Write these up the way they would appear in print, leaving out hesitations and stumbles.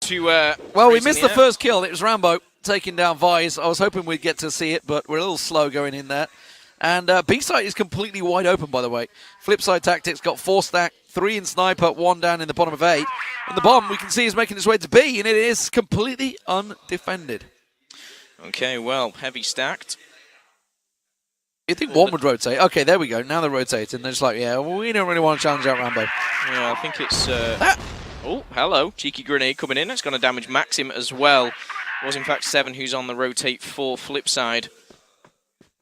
to... well, we missed the first kill. It was Rambo taking down Vise. I was hoping we'd get to see it, but we're a little slow going in there. And B-side is completely wide open, by the way. Flipside Tactics got 4 stack, 3 in Sniper, 1 down in the bottom of A. And the bomb, we can see, is making its way to B, and it is completely undefended. Okay, well, heavy stacked. You think one would rotate? Okay, there we go. Now they're rotating. They're just like, yeah, well, we don't really want to challenge out Rambo. Yeah, I think it's... Oh, hello. Cheeky grenade coming in. It's going to damage Maxim as well. It was, in fact, 7 who's on the rotate for Flipside.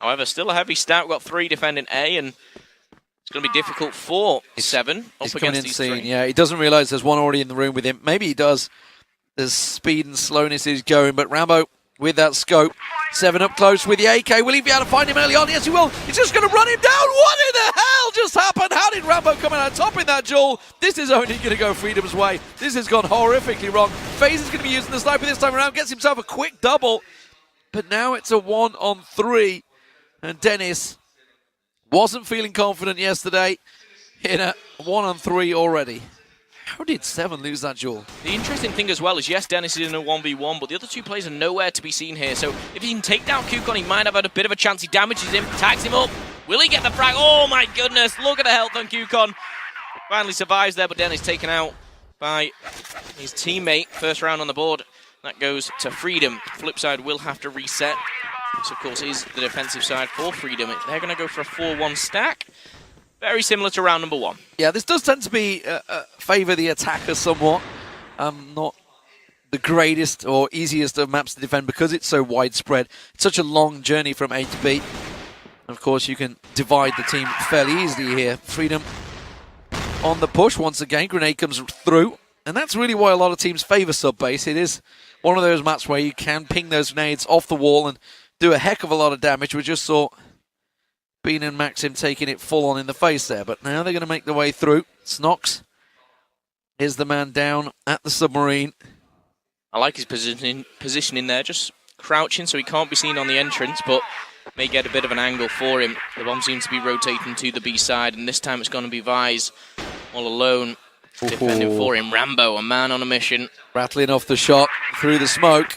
However, still a heavy stack. We've got 3 defending A, and it's going to be difficult for 7 up against these 3. Yeah, he doesn't realize there's one already in the room with him. Maybe he does. There's speed and slowness is going, but Rambo with that scope. 7 up close with the AK. Will he be able to find him early on? Yes, he will. He's just going to run him down. What in the hell just happened? How did Rambo come out top in that duel? This is only going to go Freedom's way. This has gone horrifically wrong. FaZe is going to be using the sniper this time around. Gets himself a quick double. But now it's a 1-on-3. And Dennis wasn't feeling confident yesterday. In a 1-on-3 already. How did 7 lose that duel? The interesting thing as well is, yes, Dennis is in a 1v1, but the other 2 players are nowhere to be seen here. So if he can take down Kukon, he might have had a bit of a chance. He damages him, tags him up. Will he get the frag? Oh my goodness, look at the health on Kukon. Finally survives there, but Dennis taken out by his teammate. First round on the board. That goes to Freedom. Flipside will have to reset. This, of course, is the defensive side for Freedom. They're going to go for a 4-1 stack. Very similar to round number 1. Yeah, this does tend to be favour the attacker somewhat. Not the greatest or easiest of maps to defend because it's so widespread. It's such a long journey from A to B. Of course, you can divide the team fairly easily here. Freedom on the push once again. Grenade comes through. And that's really why a lot of teams favour sub-base. It is one of those maps where you can ping those grenades off the wall and do a heck of a lot of damage. We just saw Bean and Maxim taking it full on in the face there. But now they're going to make their way through. Snox is the man down at the submarine. I like his positioning there, just crouching so he can't be seen on the entrance, but may get a bit of an angle for him. The bomb seems to be rotating to the B side, and this time it's going to be Vise all alone defending for him. Rambo, a man on a mission. Rattling off the shot through the smoke.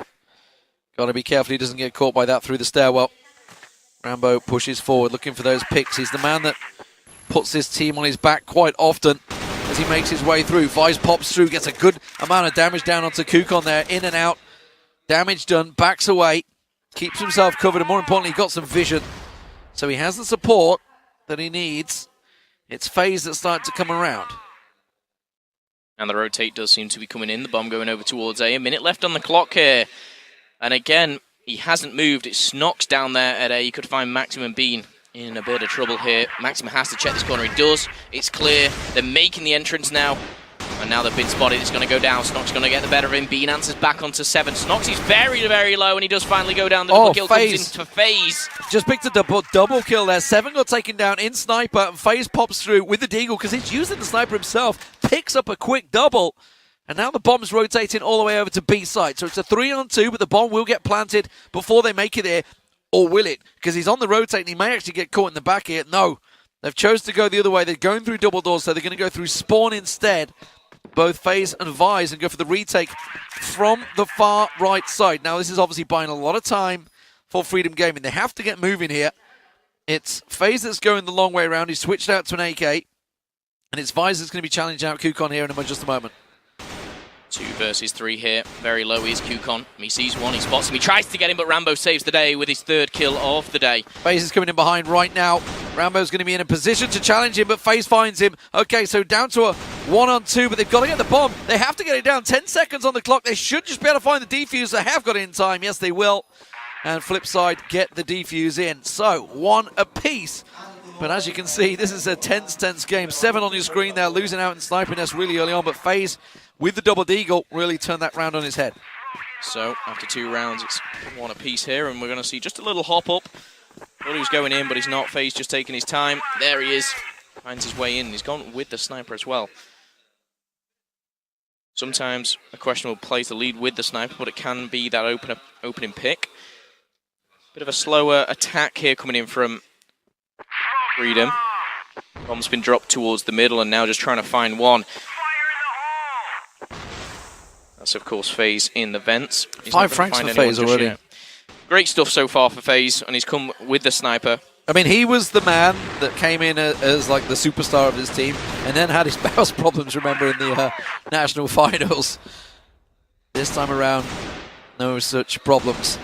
Got to be careful he doesn't get caught by that through the stairwell. Rambo pushes forward, looking for those picks. He's the man that puts this team on his back quite often as he makes his way through. Vise pops through, gets a good amount of damage down onto Kukon there. In and out. Damage done, backs away. Keeps himself covered, and more importantly, got some vision. So he has the support that he needs. It's FaZe that's starting to come around. And the rotate does seem to be coming in. The bomb going over towards A. A minute left on the clock here. And again, he hasn't moved. It's Snox down there at A. You could find Maxim and Bean in a bit of trouble here. Maxim has to check this corner. He does. It's clear. They're making the entrance now. And now they've been spotted. It's going to go down. Snox going to get the better of him. Bean answers back onto 7. Snox is very, very low, and he does finally go down. The double kill comes in for FaZe. Just picked a double kill there. 7 got taken down in Sniper, and FaZe pops through with the Deagle because he's using the Sniper himself. Picks up a quick double. And now the bomb's rotating all the way over to B side. So it's a 3-on-2, but the bomb will get planted before they make it here. Or will it? Because he's on the rotate, and he may actually get caught in the back here. No. They've chosen to go the other way. They're going through double doors, so they're going to go through spawn instead. Both FaZe and Vise, and go for the retake from the far right side. Now, this is obviously buying a lot of time for Freedom Gaming. They have to get moving here. It's FaZe that's going the long way around. He switched out to an AK. And it's Vise that's going to be challenging out Kukon here in just a moment. 2 versus 3 here. Very low is Kukon. He sees one, he spots him, he tries to get him, but Rambo saves the day with his 3rd kill of the day. FaZe is coming in behind right now. Rambo's going to be in a position to challenge him, but FaZe finds him. Okay, so down to a 1-on-2, but they've got to get the bomb. They have to get it down. 10 seconds on the clock. They should just be able to find the defuse. They have got it in time. Yes, they will. And Flipside get the defuse in. So, 1 apiece. But as you can see, this is a tense game. 7 on your screen there, losing out in sniping us really early on, but FaZe with the double deagle really turned that round on his head. So after 2 rounds, it's 1 apiece here, and we're going to see just a little hop up. Thought he was going in, but he's not. FaZe just taking his time. There he is. Finds his way in. He's gone with the sniper as well. Sometimes a questionable plays the lead with the sniper, but it can be that opening pick. Bit of a slower attack here coming in from Freedom. Bomb's been dropped towards the middle, and now just trying to find one. That's, of course, FaZe in the vents. He's 5 franks for FaZe already. Yet. Great stuff so far for FaZe, and he's come with the sniper. I mean, he was the man that came in as like the superstar of his team, and then had his mouse problems, remember, in the national finals. This time around, no such problems.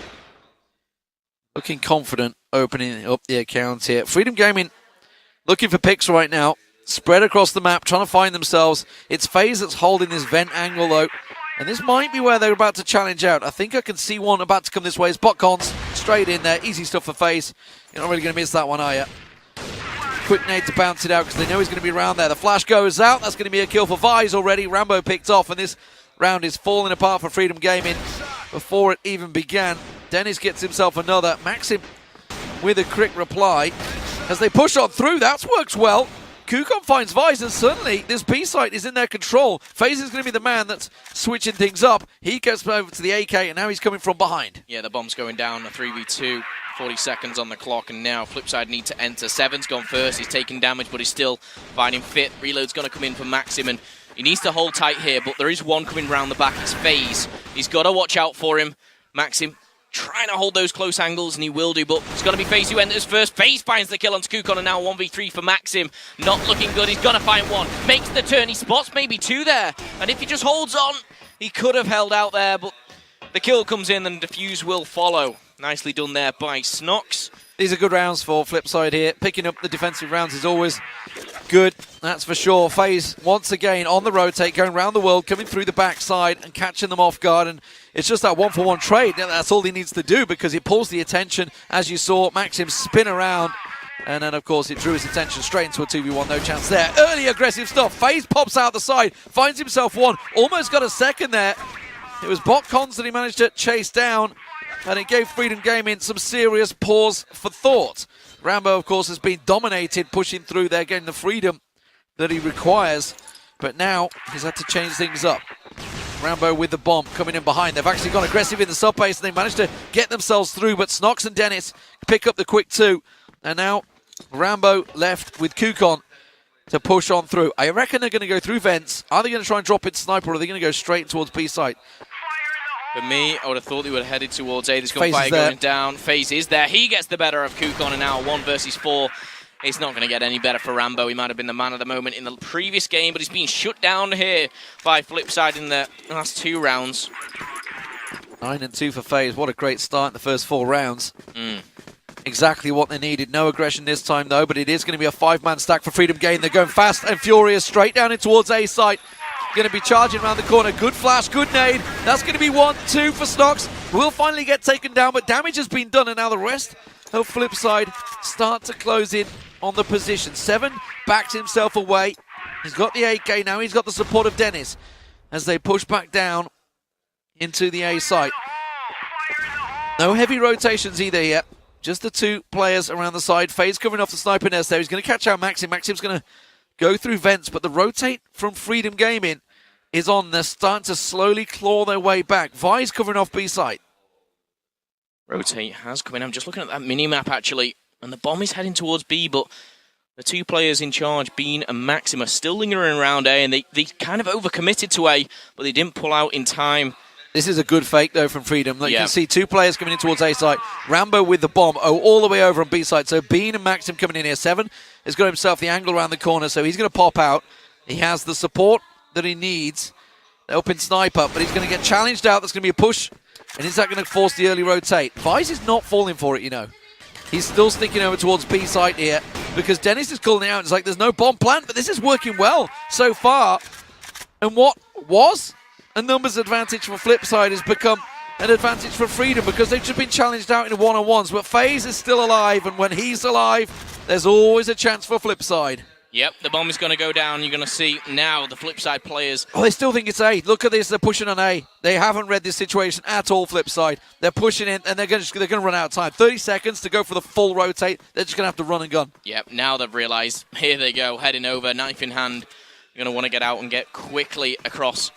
Looking confident, opening up the account here. Freedom Gaming looking for picks right now. Spread across the map, trying to find themselves. It's FaZe that's holding this vent angle, though. And this might be where they're about to challenge out. I think I can see one about to come this way. It's Botcons straight in there. Easy stuff for FaZe. You're not really going to miss that one, are you? Quick nade to bounce it out because they know he's going to be around there. The flash goes out. That's going to be a kill for Vise already. Rambo picked off, and this round is falling apart for Freedom Gaming before it even began. Dennis gets himself another. Maxim with a quick reply as they push on through. That works well. Kukon finds Vise, and suddenly this B site is in their control. FaZe is going to be the man that's switching things up. He gets over to the AK, and now he's coming from behind. Yeah, the bomb's going down, a 3v2, 40 seconds on the clock, and now Flipside need to enter. Seven's gone first, he's taking damage, but he's still finding fit. Reload's going to come in for Maxim, and he needs to hold tight here, but there is one coming round the back. It's FaZe. He's got to watch out for him. Maxim trying to hold those close angles, and he will do, but it's going to be FaZe who enters first. FaZe finds the kill onto Kukon, and now 1v3 for Maxim. Not looking good. He's going to find one. Makes the turn. He spots maybe two there, and if he just holds on, he could have held out there, but the kill comes in, and defuse will follow. Nicely done there by Snox. These are good rounds for Flipside here. Picking up the defensive rounds is always good, that's for sure. FaZe once again on the rotate, going around the world, coming through the backside and catching them off guard. And it's just that one-for-one trade. That's all he needs to do because it pulls the attention. As you saw, Maxim spin around. And then, of course, it drew his attention straight into a 2v1. No chance there. Early aggressive stuff. FaZe pops out the side, finds himself one. Almost got a second there. It was Botcons that he managed to chase down. And it gave Freedom Gaming some serious pause for thought. Rambo, of course, has been dominated, pushing through there, getting the freedom that he requires. But now he's had to change things up. Rambo with the bomb coming in behind. They've actually gone aggressive in the sub-base, and they managed to get themselves through. But Snox and Dennis pick up the quick two. And now Rambo left with Kukon to push on through. I reckon they're going to go through vents. Are they going to try and drop in sniper, or are they going to go straight towards B site? For me, I would have thought they would have headed towards A. There's gunfire going down. FaZe is there. He gets the better of Kukon, and now 1 versus 4. It's not going to get any better for Rambo. He might have been the man of the moment in the previous game, but he's being shut down here by Flipside in the last 2 rounds. 9-2 for FaZe. What a great start in the first 4 rounds. Exactly what they needed. No aggression this time, though, but it is going to be a 5-man stack for Freedom Game. They're going fast and furious straight down in towards A site. Going to be charging around the corner. Good flash, good nade. That's going to be 1-2 for Snox. Will finally get taken down, but damage has been done, and now the rest of Flipside start to close in on the position. 7 backs himself away. He's got the AK now. He's got the support of Dennis as they push back down into the A site. No heavy rotations either yet. Just the 2 players around the side. FaZe covering off the sniper nest there. He's going to catch out Maxim. Maxim's going to go through vents, but the rotate from Freedom Gaming is on. They're starting to slowly claw their way back. Vise covering off B site. Rotate has come in. I'm just looking at that mini-map, actually, and the bomb is heading towards B, but the 2 players in charge, Bean and Maxim, are still lingering around A, and they kind of overcommitted to A, but they didn't pull out in time. This is a good fake, though, from Freedom. Like, you can see 2 players coming in towards A site. Rambo with the bomb, all the way over on B site. So Bean and Maxim coming in here. 7 has got himself the angle around the corner, so he's going to pop out. He has the support that he needs. The open sniper, but he's going to get challenged out. That's going to be a push. And is that going to force the early rotate? Vise is not falling for it, you know. He's still sticking over towards B site here because Dennis is calling out. It's like there's no bomb plant, but this is working well so far. And what was a numbers advantage for Flipside has become an advantage for Freedom because they've just been challenged out in one-on-ones. But FaZe is still alive, and when he's alive, there's always a chance for Flipside. Yep, the bomb is going to go down. You're going to see now the Flipside players. Oh, they still think it's A. Look at this. They're pushing on A. They haven't read this situation at all, Flipside. They're pushing in, and they're going to run out of time. 30 seconds to go for the full rotate. They're just going to have to run and gun. Yep, now they've realised. Here they go, heading over, knife in hand. You're going to want to get out and get quickly across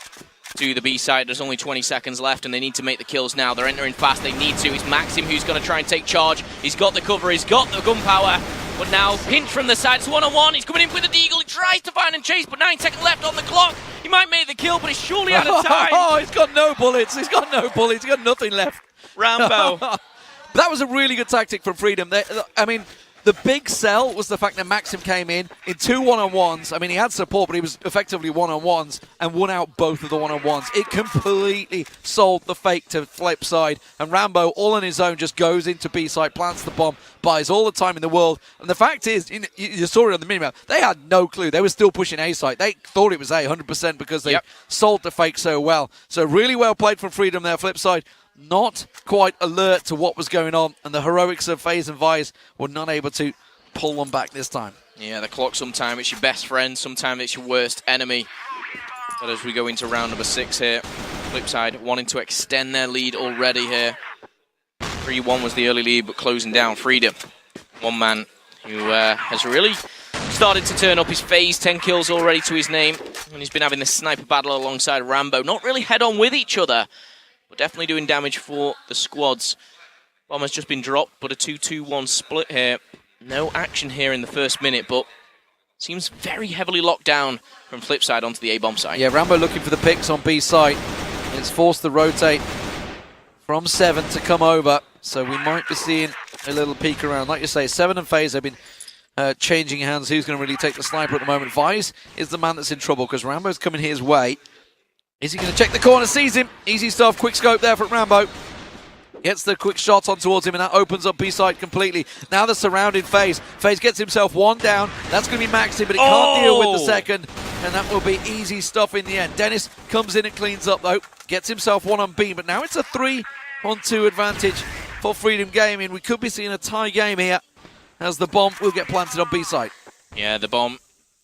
to the B side. There's only 20 seconds left, and they need to make the kills now. They're entering fast. They need to. It's Maxim who's going to try and take charge. He's got the cover. He's got the gunpowder. But now, pinch from the side. It's 1-on-1. He's coming in with the deagle. He tries to find and chase, but 9 seconds left on the clock. He might make the kill, but he's surely out of time. Oh, he's got no bullets. He's got no bullets. He's got nothing left. Rambo. That was a really good tactic from Freedom. I mean, the big sell was the fact that Maxim came in 2 one-on-ones. I mean, he had support, but he was effectively one-on-ones and won out both of the one-on-ones. It completely sold the fake to Flipside, and Rambo, all on his own, just goes into B-side, plants the bomb, buys all the time in the world. And the fact is, you saw it on the minimap, they had no clue. They were still pushing A-side. They thought it was A 100% because they sold the fake so well. So really well played from Freedom there, Flipside. Not quite alert to what was going on, and the heroics of FaZe and Vice were not able to pull them back this time. Yeah, the clock sometimes it's your best friend, sometimes it's your worst enemy. But as we go into round number 6 here, Flipside wanting to extend their lead already here. 3-1 was the early lead, but closing down Freedom. One man who has really started to turn up his FaZe, 10 kills already to his name, and he's been having this sniper battle alongside Rambo. Not really head-on with each other, but definitely doing damage for the squads. Bomb has just been dropped, but a 2-2-1 split here. No action here in the first minute, but seems very heavily locked down from Flipside onto the A-bomb side. Yeah, Rambo looking for the picks on B side. It's forced the rotate from 7 to come over, so we might be seeing a little peek around. Like you say, 7 and FaZe have been changing hands. Who's going to really take the sniper at the moment? Vice is the man that's in trouble because Rambo's coming his way. Is he going to check the corner? Sees him. Easy stuff. Quick scope there from Rambo. Gets the quick shot on towards him, and that opens up B-side completely. Now they're surrounding FaZe. FaZe gets himself 1 down. That's going to be Maxi, but he can't deal with the second, and that will be easy stuff in the end. Dennis comes in and cleans up, though. Gets himself 1 on B, but now it's a 3-on-2 advantage for Freedom Gaming. We could be seeing a tie game here as the bomb will get planted on B-side. Yeah, the bomb.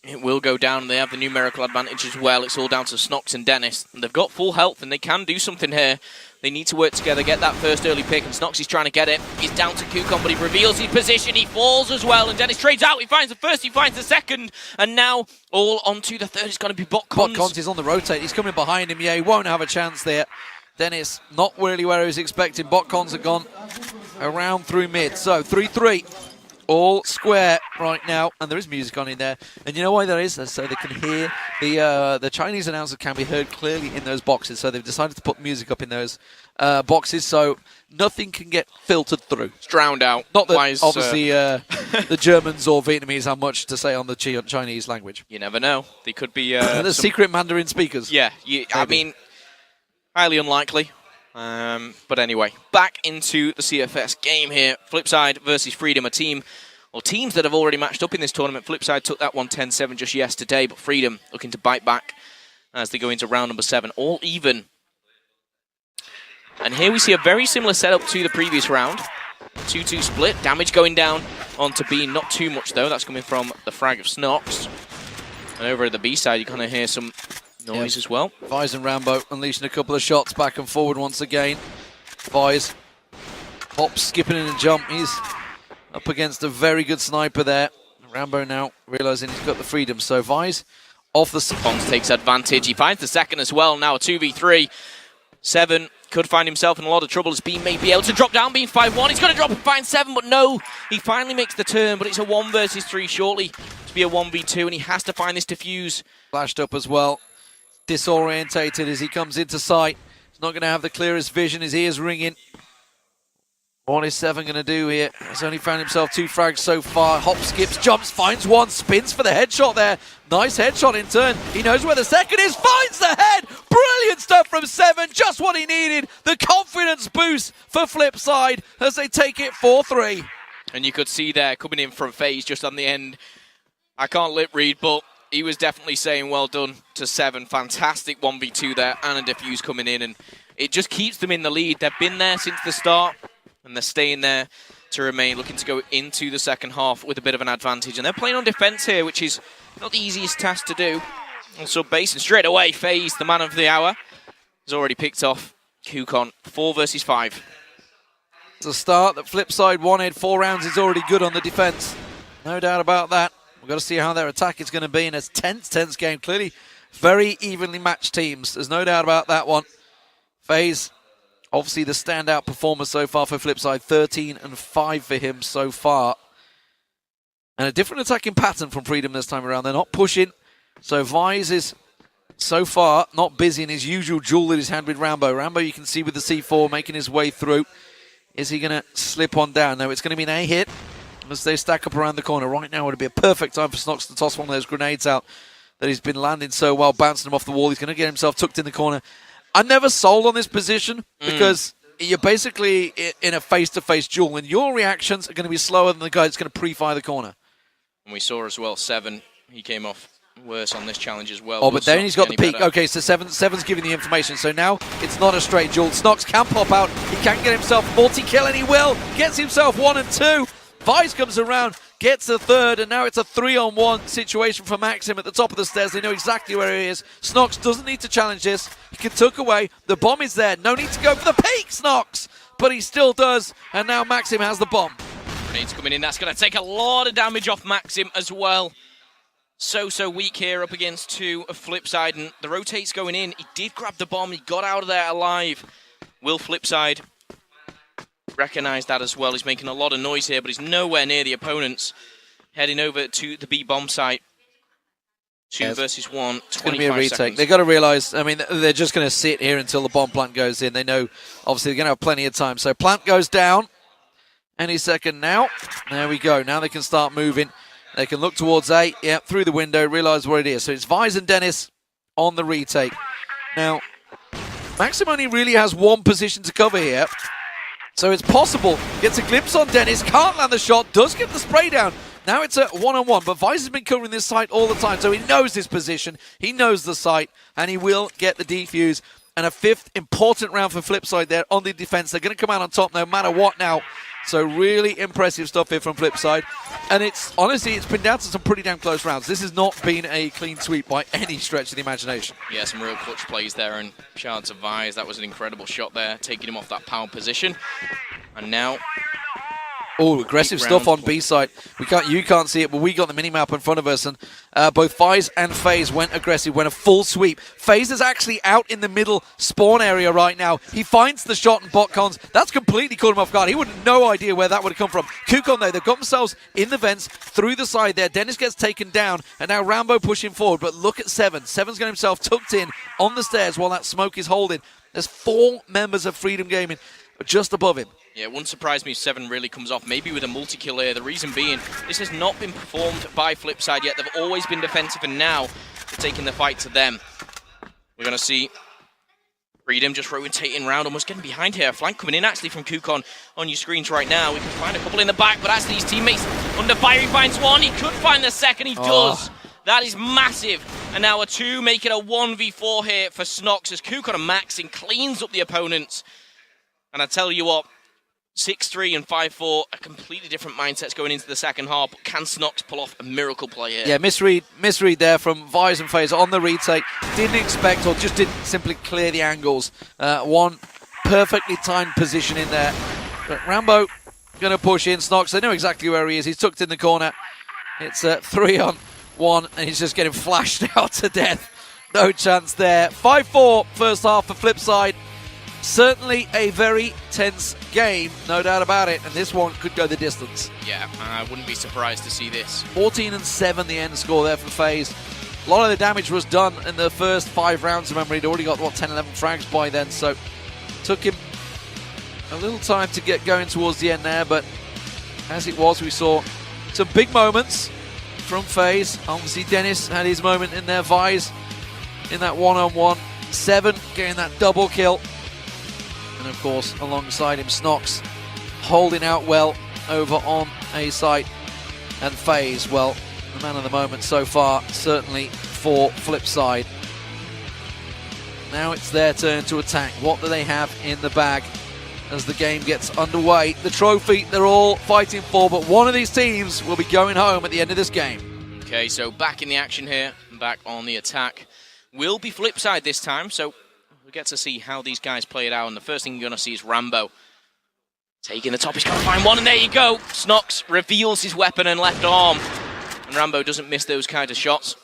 It will go down. They have the numerical advantage as well. It's all down to Snox and Dennis. And they've got full health, and they can do something here. They need to work together, get that first early pick, and Snox is trying to get it. He's down to Kukon, but he reveals his position. He falls as well, and Dennis trades out. He finds the first, he finds the second, and now all onto the third. It's going to be Botcons. Botcons is on the rotate. He's coming behind him. Yeah, he won't have a chance there. Dennis, not really where he was expecting. Botcons have gone around through mid. So, 3-3. All square right now, and there is music on in there. And you know why there is? So they can hear the Chinese announcer can be heard clearly in those boxes. So they've decided to put music up in those boxes, so nothing can get filtered through. It's drowned out. Not that obviously the Germans or Vietnamese have much to say on the Chinese language. You never know. They could be the secret Mandarin speakers. Yeah, I mean, highly unlikely. But anyway, back into the CFS game here. Flipside versus Freedom, a team, or teams that have already matched up in this tournament. Flipside took that one 10-7 just yesterday, but Freedom looking to bite back as they go into round number 7, all even. And here we see a very similar setup to the previous round. 2-2 split, damage going down onto B, not too much though. That's coming from the frag of Snox. And over at the B side, you kind of hear some noise as well. Vice and Rambo unleashing a couple of shots back and forward once again. Vice hops, skipping in and jump. He's up against a very good sniper there. Rambo now realizing he's got the freedom. So Vice off the... Pons takes advantage. He finds the second as well. Now a 2v3. 7 could find himself in a lot of trouble as Beam may be able to drop down. Beam 5-1. He's going to drop and find 7, but no. He finally makes the turn, but it's a 1 versus 3 shortly to be a 1v2, and he has to find this defuse. Flashed up as well. Disorientated as he comes into sight. He's not going to have the clearest vision. His ears ringing. What is 7 going to do here? He's only found himself 2 frags so far. Hop, skips, jumps, finds 1, spins for the headshot there. Nice headshot in turn. He knows where the second is, finds the head. Brilliant stuff from 7, just what he needed. The confidence boost for Flipside as they take it 4-3. And you could see there, coming in from FaZe just on the end. I can't lip read, but he was definitely saying well done to 7. Fantastic 1v2 there, and a defuse coming in, and it just keeps them in the lead. They've been there since the start, and they're staying there to remain, looking to go into the second half with a bit of an advantage. And they're playing on defense here, which is not the easiest task to do. Also base, and straight away, FaZe, the man of the hour, has already picked off Kukon. 4 versus 5. It's a start that Flipside wanted. 4 rounds is already good on the defense. No doubt about that. We've got to see how their attack is going to be in a tense game. Clearly, very evenly matched teams. There's no doubt about that one. FaZe, obviously the standout performer so far for Flipside. 13-5 for him so far. And a different attacking pattern from Freedom this time around. They're not pushing. So Vise is, so far, not busy in his usual duel in his hand with Rambo. Rambo, you can see with the C4 making his way through. Is he going to slip on down? No, it's going to be an A hit as they stack up around the corner. Right now would be a perfect time for Snox to toss one of those grenades out that he's been landing so well, bouncing him off the wall. He's going to get himself tucked in the corner. I'm never sold on this position because you're basically in a face-to-face duel, and your reactions are going to be slower than the guy that's going to pre-fire the corner. And we saw as well, 7, he came off worse on this challenge as well. Oh, but then he's got the peak. Okay, so Seven's giving the information. So now it's not a straight duel. Snox can pop out. He can get himself multi-kill, and he will. Gets himself 1 and 2. Vise comes around, gets the 3rd, and now it's a 3-on-1 situation for Maxim at the top of the stairs. They know exactly where he is. Snox doesn't need to challenge this. He can tuck away. The bomb is there. No need to go for the peak, Snox. But he still does, and now Maxim has the bomb. Grenades coming in. That's going to take a lot of damage off Maxim as well. So weak here up against 2 of Flipside, and the rotate's going in. He did grab the bomb. He got out of there alive. Will Flipside recognize that as well? He's making a lot of noise here, but he's nowhere near the opponents. Heading over to the B bomb site. 2 versus 1, It's going to be a 25 retake. seconds. They've got to realize, I mean, they're just going to sit here until the bomb plant goes in. They know, obviously, they're going to have plenty of time. So plant goes down any second now. There we go. Now they can start moving. They can look towards A, yeah, through the window, realize where it is. So it's Vise and Dennis on the retake. Now, Maxim only really has 1 position to cover here. So it's possible. Gets a glimpse on Dennis, can't land the shot, does get the spray down. Now it's a 1-on-1, but Vise has been covering this site all the time, so he knows his position, he knows the site, and he will get the defuse. And a 5th important round for Flipside there on the defense. They're going to come out on top no matter what now. So really impressive stuff here from Flipside. And it's honestly, it's been down to some pretty damn close rounds. This has not been a clean sweep by any stretch of the imagination. Yeah, some real clutch plays there, and shout out to Vise. That was an incredible shot there, taking him off that power position. And now... Oh, aggressive stuff on B side. You can't see it, but we got the minimap in front of us, and both Vise and FaZe went aggressive, went a full sweep. FaZe is actually out in the middle spawn area right now. He finds the shot and botcons. That's completely caught him off guard. He would have no idea where that would have come from. Kukon, though, they've got themselves in the vents through the side there. Dennis gets taken down, and now Rambo pushing forward. But look at 7. 7's got himself tucked in on the stairs while that smoke is holding. There's 4 members of Freedom Gaming just above him. Yeah, it wouldn't surprise me if 7 really comes off, maybe with a multi-kill here. The reason being, this has not been performed by Flipside yet. They've always been defensive, and now they're taking the fight to them. We're going to see Freedom just rotating around, almost getting behind here. A flank coming in, actually, from Kukon on your screens right now. We can find a couple in the back, but actually his teammates under fire. He finds 1. He could find the 2nd. He does. That is massive. And now a 2, making a 1v4 here for Snox as Kukon and Maxim cleans up the opponents. And I tell you what, 6-3 and 5-4, a completely different mindsets going into the second half. But can Snox pull off a miracle play here? Yeah, misread there from Vise and FaZe on the retake. Didn't expect, or just didn't simply clear the angles. 1 perfectly timed position in there. But Rambo going to push in. Snox, they know exactly where he is. He's tucked in the corner. It's 3-on-1, and he's just getting flashed out to death. No chance there. 5-4 first half for Flipside. Certainly a very tense game, no doubt about it, and this one could go the distance. Yeah, I wouldn't be surprised to see this. 14-7 the end score there for FaZe. A lot of the damage was done in the first 5 rounds of memory. He'd already got, 10-11 frags by then, so took him a little time to get going towards the end there, but as it was, we saw some big moments from FaZe. Obviously, Dennis had his moment in their Vise in that 1-on-1. 7 getting that double kill. And of course, alongside him, Snox holding out well over on A site. And FaZe, well, the man of the moment so far, certainly for Flipside. Now it's their turn to attack. What do they have in the bag as the game gets underway? The trophy they're all fighting for, but one of these teams will be going home at the end of this game. Okay, so back in the action here, back on the attack. Will be Flipside this time, so we get to see how these guys play it out, and the first thing you're going to see is Rambo taking the top. He's going to find 1, and there you go. Snox reveals his weapon and left arm, and Rambo doesn't miss those kind of shots.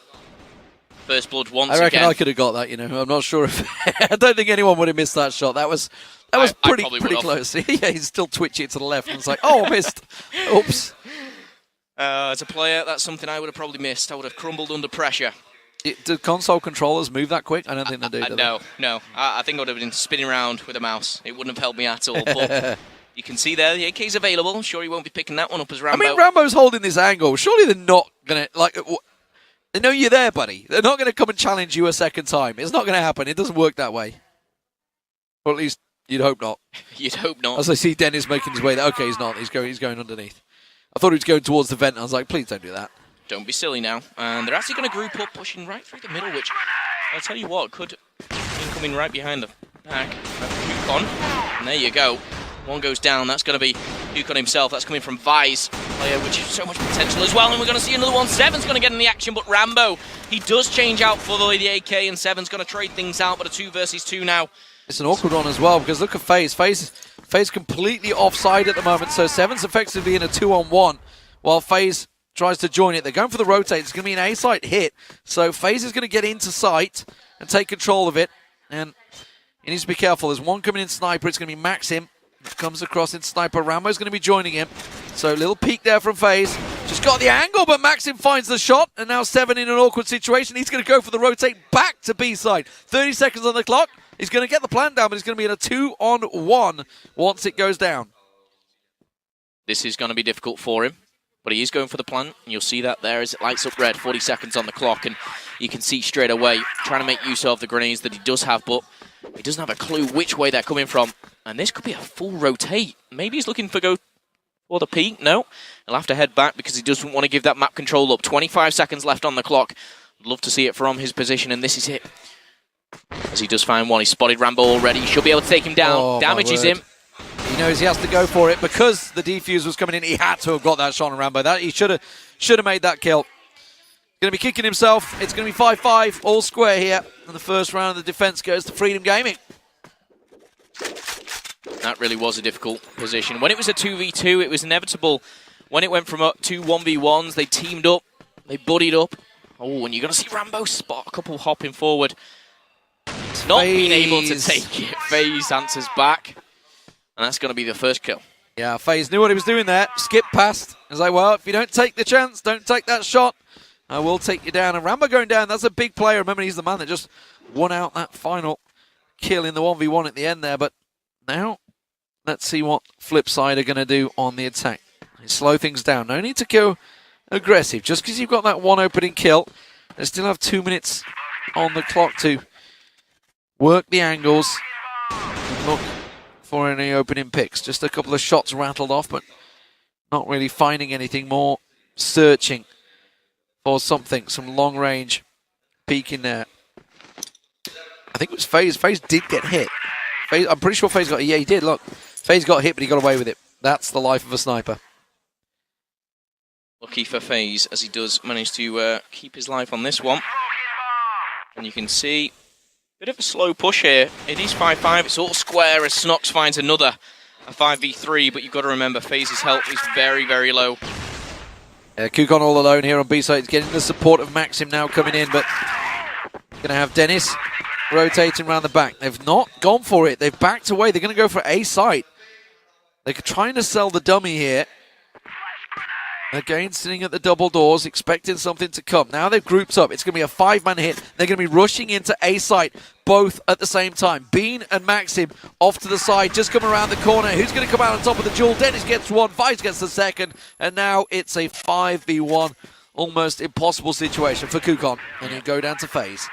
First blood once again. I reckon I could have got that, you know. I'm not sure if... I don't think anyone would have missed that shot. That was pretty close. Yeah, he's still twitching it to the left, and it's like, oh, I missed. Oops. As a player, that's something I would have probably missed. I would have crumbled under pressure. Do console controllers move that quick? I don't think they do. No. I think I would have been spinning around with a mouse. It wouldn't have helped me at all. But you can see there, the AK's available. I'm sure he won't be picking that one up as Rambo. I mean, Rambo's holding this angle. Surely they're not going to, like, they know you're there, buddy. They're not going to come and challenge you a second time. It's not going to happen. It doesn't work that way. Or at least you'd hope not. You'd hope not. As I see Dennis making his way there. Okay, he's not. He's going underneath. I thought he was going towards the vent. I was like, please don't do that. Don't be silly now. And they're actually going to group up, pushing right through the middle, which, I'll tell you what, could be coming right behind the back. Yukon. And there you go. One goes down. That's going to be Yukon himself. That's coming from Vice, player, which has so much potential as well. And we're going to see another one. Seven's going to get in the action, but Rambo, he does change out for the AK, and Seven's going to trade things out, but a 2 versus 2 now. It's an awkward one as well, because look at FaZe. FaZe completely offside at the moment, so Seven's effectively in a 2-on-1, while FaZe tries to join it. They're going for the rotate. It's going to be an A-site hit, so FaZe is going to get into sight and take control of it, and he needs to be careful. There's one coming in sniper. It's going to be Maxim. Comes across in sniper. Rambo's going to be joining him, so a little peek there from FaZe. Just got the angle, but Maxim finds the shot, and now Seven in an awkward situation. He's going to go for the rotate back to B-side. 30 seconds on the clock. He's going to get the plant down, but he's going to be in a 2-on-1 once it goes down. This is going to be difficult for him, but he is going for the plant, and you'll see that there as it lights up red. 40 seconds on the clock, and you can see straight away trying to make use of the grenades that he does have, but he doesn't have a clue which way they're coming from. And this could be a full rotate. Maybe he's looking for go for the peak. No, he'll have to head back because he doesn't want to give that map control up. 25 seconds left on the clock. I'd love to see it from his position, and this is it. As he does find one, he spotted Rambo already. He should be able to take him down. Oh, damages him. He knows he has to go for it because the defuse was coming in. He had to have got that shot on Rambo. That he should have made that kill. Going to be kicking himself. It's going to be 5-5, all square here. And the first round of the defense goes to Freedom Gaming. That really was a difficult position. When it was a 2v2, it was inevitable. When it went from up to 1v1s, they teamed up, they buddied up. Oh, and you're going to see Rambo spot a couple hopping forward. Not being able to take it. FaZe answers back. And that's going to be the first kill. Yeah, FaZe knew what he was doing there. Skip past. He was like, well, if you don't take the chance, don't take that shot, I will take you down. And Rambo going down, that's a big player. Remember, he's the man that just won out that final kill in the 1v1 at the end there. But now, let's see what Flipside are going to do on the attack. They slow things down. No need to go aggressive. Just because you've got that one opening kill, they still have 2 minutes on the clock to work the angles and look for any opening picks. Just a couple of shots rattled off, but not really finding anything more. Searching for something, some long range peeking there. I think it was FaZe. FaZe did get hit. FaZe, I'm pretty sure FaZe got, yeah, he did. Look, FaZe got hit, but he got away with it. That's the life of a sniper. Lucky for FaZe, as he does manage to keep his life on this one. And you can see a bit of a slow push here. It is 5-5. It's all square as Snox finds another a 5v3, but you've got to remember FaZe's health is very, very low. Kukon all alone here on B side. He's getting the support of Maxim now coming in, but going to have Dennis rotating around the back. They've not gone for it. They've backed away. They're going to go for A site. They're trying to sell the dummy here. Again, sitting at the double doors, expecting something to come. Now they've grouped up. It's going to be a 5-man hit. They're going to be rushing into A site, both at the same time. Bean and Maxim off to the side, just come around the corner. Who's going to come out on top of the duel? Dennis gets one, Vice gets the second, and now it's a 5v1, almost impossible situation for Kukon. And he'll go down to FaZe.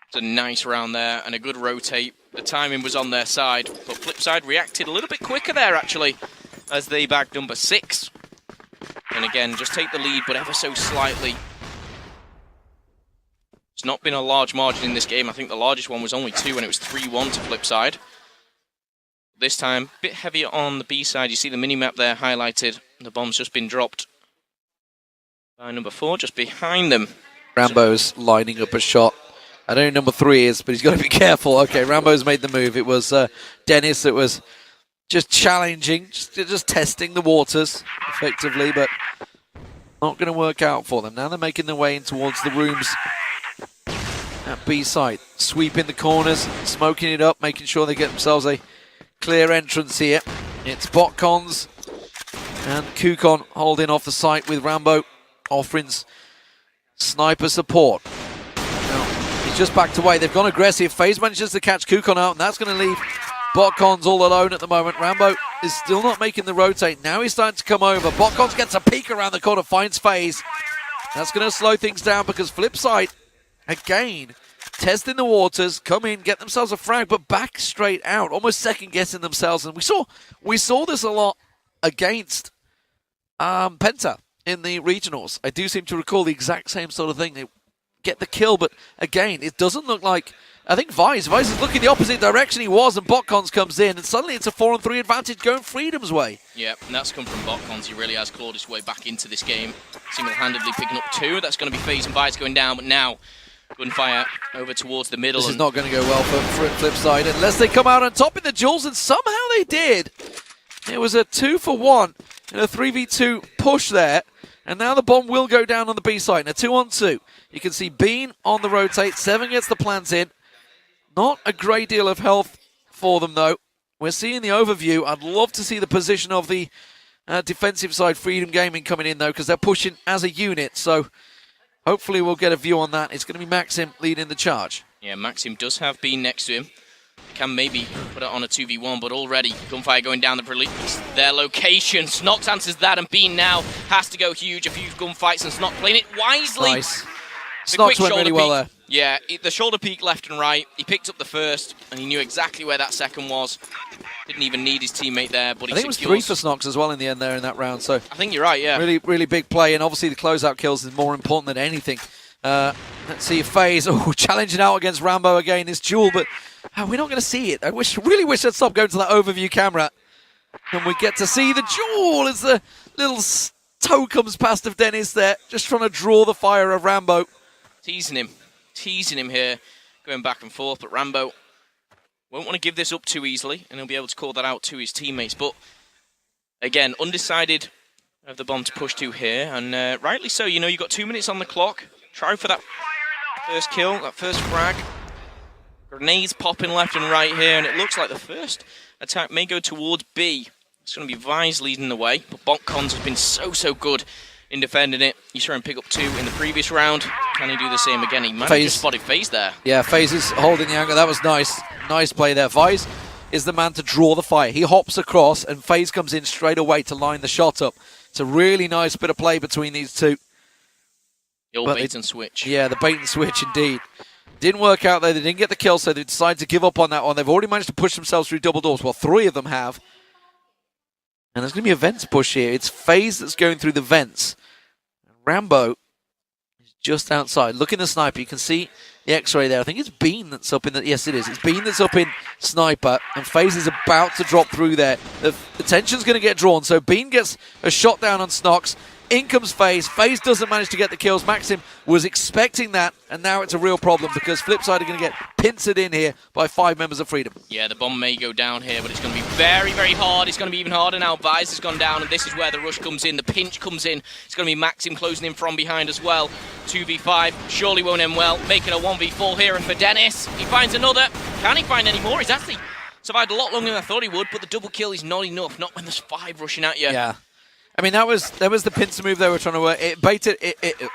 It's a nice round there and a good rotate. The timing was on their side, but Flipside reacted a little bit quicker there, actually, as they bagged number 6. And again, just take the lead, but ever so slightly. It's not been a large margin in this game. I think the largest one was only 2, and it was 3-1 to Flipside. This time, a bit heavier on the B side. You see the mini-map there highlighted. The bomb's just been dropped by number 4, just behind them. Rambo's lining up a shot. I don't know who number 3 is, but he's got to be careful. Okay, Rambo's made the move. It was Dennis that was just challenging, just testing the waters, effectively, but not going to work out for them. Now they're making their way in towards the rooms at B side. Sweeping the corners, smoking it up, making sure they get themselves a clear entrance here. It's Botcons And Kukon holding off the site with Rambo offering sniper support. Now, he's just backed away. They've gone aggressive. FaZe manages to catch Kukon out, and that's going to leave Botcons all alone at the moment. Rambo is still not making the rotate. Now he's starting to come over. Botcons gets a peek around the corner, finds FaZe. That's going to slow things down because Flipside, again, testing the waters, come in, get themselves a frag, but back straight out, almost second-guessing themselves. And we saw this a lot against Penta in the regionals. I do seem to recall the exact same sort of thing. They get the kill, but again, it doesn't look like... I think Vice is looking the opposite direction he was, and Botcons comes in, and suddenly it's a 4-on-3 advantage going Freedom's way. Yeah, and that's come from Botcons. He really has clawed his way back into this game, single-handedly picking up 2. That's going to be FaZe and Vice going down, but now gunfire over towards the middle. This is not going to go well for Flipside unless they come out on top in the duels, and somehow they did. It was a 2-for-1 and a 3v2 push there, and now the bomb will go down on the B side. Now 2-on-2. You can see Bean on the rotate. 7 gets the plants in. Not a great deal of health for them, though. We're seeing the overview. I'd love to see the position of the defensive side, Freedom Gaming, coming in, though, because they're pushing as a unit. So hopefully we'll get a view on that. It's going to be Maxim leading the charge. Yeah, Maxim does have Bean next to him. Can maybe put it on a 2v1, but already gunfire going down the police. Their location. Snox answers that, and Bean now has to go huge. A few gunfights, and Snox playing it wisely. Nice. Snox went really well there. Yeah, the shoulder peek left and right. He picked up the first, and he knew exactly where that second was. Didn't even need his teammate there, but he secures. I think it was 3 for Snox as well in the end there in that round. So I think you're right, yeah. Really, really big play, and obviously the closeout kills is more important than anything. Let's see if FaZe, challenging out against Rambo again, this duel, but we're not going to see it. I really wish I'd stop going to that overview camera, and we get to see the duel as the little toe comes past of Dennis there, just trying to draw the fire of Rambo. Teasing him here, going back and forth, but Rambo won't want to give this up too easily, and he'll be able to call that out to his teammates. But again, undecided of the bomb to push to here, and rightly so. You know, you've got 2 minutes on the clock. Try for that first kill, that first frag. Grenades popping left and right here, and it looks like the first attack may go towards B. It's going to be Vise leading the way, but Botcons has been so good in defending it. You saw him pick up 2 in the previous round. Can he do the same again? He might have just spotted FaZe there. Yeah, FaZe is holding the angle. That was nice. Nice play there. Vise is the man to draw the fire. He hops across, and FaZe comes in straight away to line the shot up. It's a really nice bit of play between these two. The old bait and switch. Yeah, the bait and switch indeed. Didn't work out there. They didn't get the kill, so they decided to give up on that one. They've already managed to push themselves through double doors. Well, 3 of them have. And there's going to be a vents push here. It's FaZe that's going through the vents. Rambo is just outside. Look in the sniper. You can see the X-ray there. I think it's Bean that's up in the... Yes, it is. It's Bean that's up in sniper, and FaZe is about to drop through there. The tension's going to get drawn, so Bean gets a shot down on Snox. In comes FaZe. FaZe doesn't manage to get the kills. Maxim was expecting that, and now it's a real problem because Flipside are going to get pincered in here by 5 members of Freedom. Yeah, the bomb may go down here, but it's going to be very, very hard. It's going to be even harder now. Vise has gone down, and this is where the rush comes in. The pinch comes in. It's going to be Maxim closing in from behind as well. 2v5 surely won't end well. Making a 1v4 here, and for Dennis, he finds another. Can he find any more? He's actually survived a lot longer than I thought he would, but the double kill is not enough. Not when there's 5 rushing at you. Yeah. I mean, that was the pincer move they were trying to work. It baited. It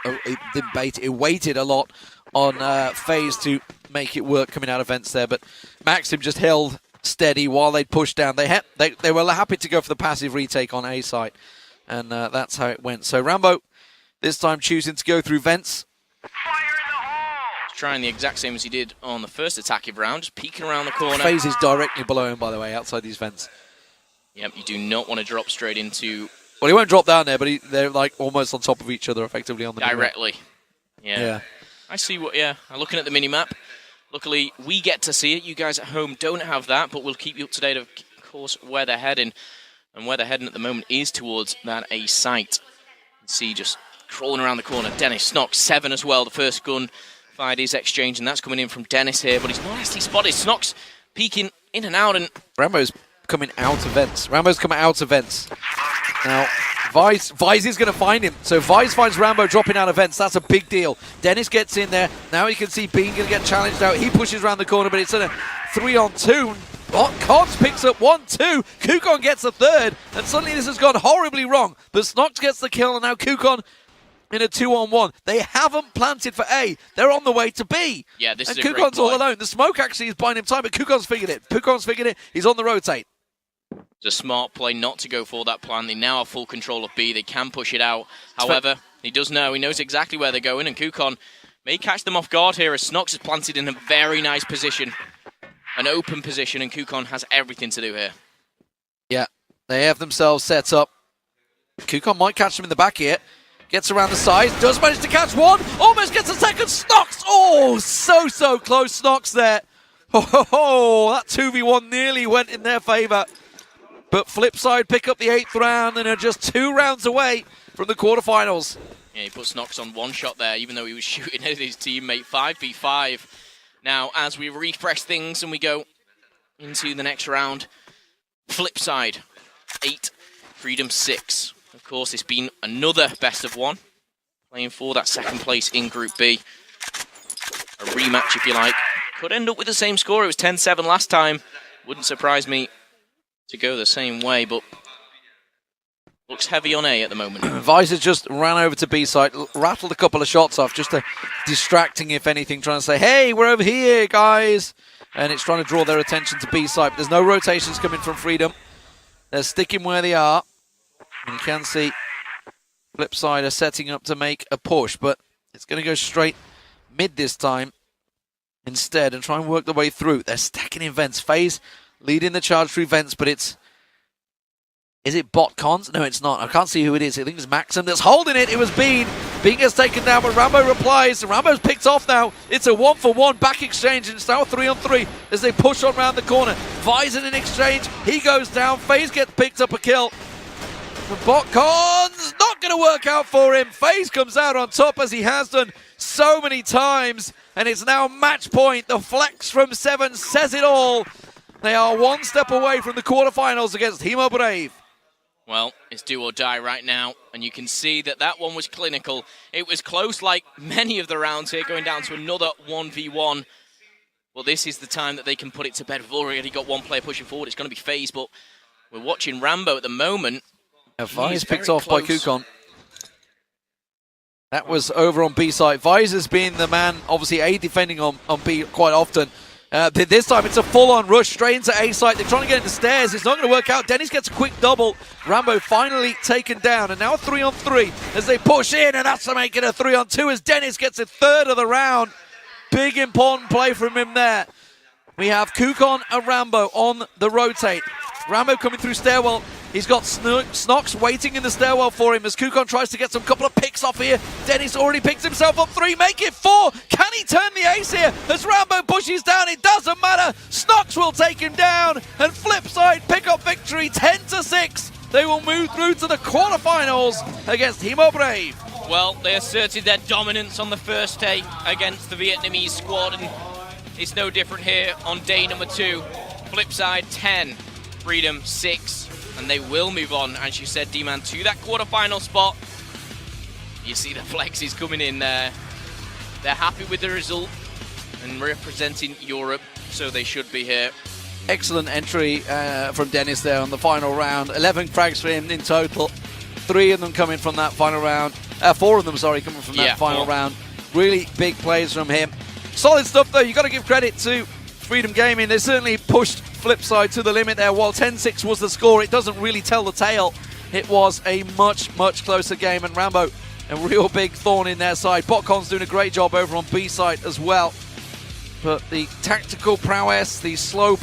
didn't bait. It waited a lot on FaZe to make it work coming out of vents there. But Maxim just held steady while they'd pushed down. They were happy to go for the passive retake on A site, and that's how it went. So Rambo this time choosing to go through vents. Trying the exact same as he did on the first attacking round, just peeking around the corner. FaZe is directly below him, by the way, outside these vents. Yep, you do not want to drop straight into... Well, he won't drop down there, but they're like almost on top of each other effectively on the directly. Yeah. I see what, I'm looking at the mini-map. Luckily, we get to see it. You guys at home don't have that, but we'll keep you up to date, of course, where they're heading. And where they're heading at the moment is towards that A site. You can see just crawling around the corner. Dennis, Snox, 7 as well. The first gun fired is exchanged, and that's coming in from Dennis here, but he's not actually spotted. Snox peeking in and out, and Rambo's coming out of vents. Rambo's coming out of vents. Now, Vise is going to find him. So Vise finds Rambo dropping out of vents. That's a big deal. Dennis gets in there. Now you can see Bean going to get challenged out. He pushes around the corner, but it's a 3-on-2. Cons picks up 1-2. Kukon gets a third, and suddenly this has gone horribly wrong. But Snox gets the kill, and now Kukon in a 2-on-1. They haven't planted for A. They're on the way to B. Yeah, this is and a great Kukon's all play. alone. The smoke actually is buying him time, but Kukon's figured it. Kukon's figured it. He's on the rotate. It's a smart play not to go for that plan. They now have full control of B. They can push it out. However, he does know. He knows exactly where they're going, and Kukon may catch them off guard here as Snox is planted in a very nice position. An open position, and Kukon has everything to do here. Yeah, they have themselves set up. Kukon might catch them in the back here. Gets around the side, does manage to catch one, almost gets a second. Snox! Oh, so close, Snox there. Oh, that 2v1 nearly went in their favour. But Flipside pick up the 8th round and are just 2 rounds away from the quarterfinals. Yeah, he put Snox on one shot there, even though he was shooting at his teammate. 5v5. Now, as we refresh things and we go into the next round, Flipside 8, Freedom 6. Of course, it's been another best of 1, playing for that second place in Group B. A rematch, if you like. Could end up with the same score. It was 10-7 last time. Wouldn't surprise me to go the same way, but looks heavy on A at the moment. Visor just ran over to B side, rattled a couple of shots off, just distracting, if anything, trying to say, hey, we're over here, guys. And it's trying to draw their attention to B side. But there's no rotations coming from Freedom. They're sticking where they are. And you can see Flipside are setting up to make a push, but it's going to go straight mid this time instead and try and work the way through. They're stacking in vents. FaZe leading the charge through vents, but it's... Is it bot cons? No, it's not. I can't see who it is. I think it's Maxim that's holding it. It was Bean. Bean gets taken down, but Rambo replies. Rambo's picked off now. It's a 1-for-1 back exchange, and it's now 3-on-3 as they push on round the corner. Visor in exchange. He goes down. FaZe gets picked up a kill. But bot cons not going to work out for him. FaZe comes out on top as he has done so many times, and it's now match point. The flex from 7 says it all. They are 1 step away from the quarterfinals against Hemo Brave. Well, it's do or die right now, and you can see that that one was clinical. It was close like many of the rounds here, going down to another 1v1. Well, this is the time that they can put it to bed. We've already got one player pushing forward. It's going to be FaZe, but we're watching Rambo at the moment. Visor's picked off by Kukon. That was over on B side. Visor's been the man, obviously, A, defending on B quite often. This time it's a full-on rush straight into A site. They're trying to get into stairs. It's not going to work out. Dennis gets a quick double. Rambo finally taken down. And now 3-on-3 as they push in. And that's to make it a 3-on-2 as Dennis gets a third of the round. Big important play from him there. We have Kukon and Rambo on the rotate. Rambo coming through stairwell. He's got Snox waiting in the stairwell for him as Kukon tries to get some couple of picks off here. Dennis already picks himself up 3, make it 4. Can he turn the ace here as Rambo pushes down? It doesn't matter. Snox will take him down and Flipside pick up victory 10-6. They will move through to the quarterfinals against Hemo Brave. Well, they asserted their dominance on the first day against the Vietnamese squad, and it's no different here on day number 2. Flipside 10, Freedom 6. And they will move on, as you said, D-Man, to that quarterfinal spot. You see the flexes coming in there. They're happy with the result and representing Europe, so they should be here. Excellent entry from Dennis there on the final round. 11 frags for him in total. 3 of them coming from that final round. 4 of them, sorry, coming from that final round. Really big plays from him. Solid stuff, though. You've got to give credit to Freedom Gaming. They certainly pushed Flipside to the limit there. While 10-6 was the score, it doesn't really tell the tale. It was a much closer game, and Rambo, a real big thorn in their side. Botcon's doing a great job over on B side as well. But the tactical prowess, the slow